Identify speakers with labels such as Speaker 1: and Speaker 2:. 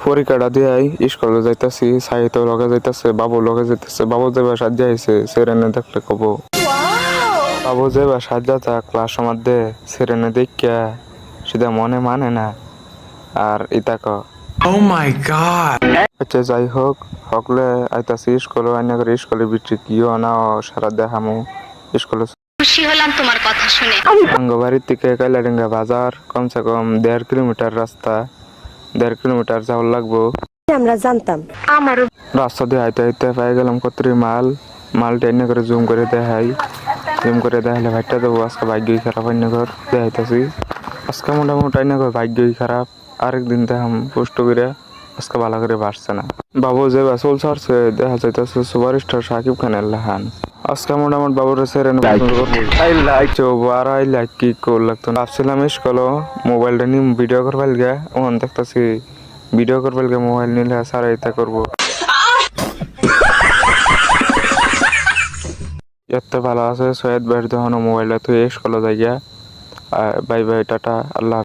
Speaker 1: পরীক্ষাটা দিয়ে স্কুলে যাইতাছি, সাহিত্য লগে যাইতাছে, বাবু লগে যাইতাছে। বাবু যে বাসার যাইছে সেরেনে দেখলে কব বাবু যে বাসার যাতা ক্লাস মধ্যে সেরেনে দেখা সেটা মনে মানে না। আর ইতা ক
Speaker 2: Oh my god!
Speaker 1: আচ্ছা যাই হোক হকলে আইতাছি স্কুলে আইনা করে স্কুলের ভিতরে কিও না সারা দেখামু স্কুলে।
Speaker 3: খুশি হলাম তোমার কথা শুনে।
Speaker 1: বাড়ির থেকে কাইলাডাঙ্গা বাজার কমসে কম 1.5 কিলোমিটার রাস্তা, 1.5 কিলোমিটার যাওয়ার লাগবো।
Speaker 4: আমরা জানতাম
Speaker 3: আমারও
Speaker 1: রাস্তা দিয়ে হাইতে হাইতে পাই গেলাম কতরি মাল টেনে করে জুম করে দেখাই, জুম করে দেখালে ভাইটা দেবো। আজকে ভাগ্যই খারাপ আইনা ঘর দেখাইতেছি। আজকে মোটামুটি আইনা ঘর ভাগ্যই খারাপ। আরেকদিন দেখাম কষ্ট করে, আজকে ভালো করে বাড়ছে না। বাবু যে বাসল ছাড়ছে দেখা যাইতেছে সুপারস্টার সাকিব খানের লাহান। আজকে মোটামুটি বাবুর সেরেন আর কি কর লাগতো না। ভাবছিলাম স্কুল মোবাইলটা নিয়ে ভিডিও করবার গে, ওখান দেখতেছি ভিডিও করবার গে মোবাইল নিলে সারাইতা করবো। এতে ভালো আছে সৈয়দ ভাইয়ের যখন মোবাইলটা তুই স্কুলে যাই গিয়া। বাই বাই টাটা, আল্লাহ।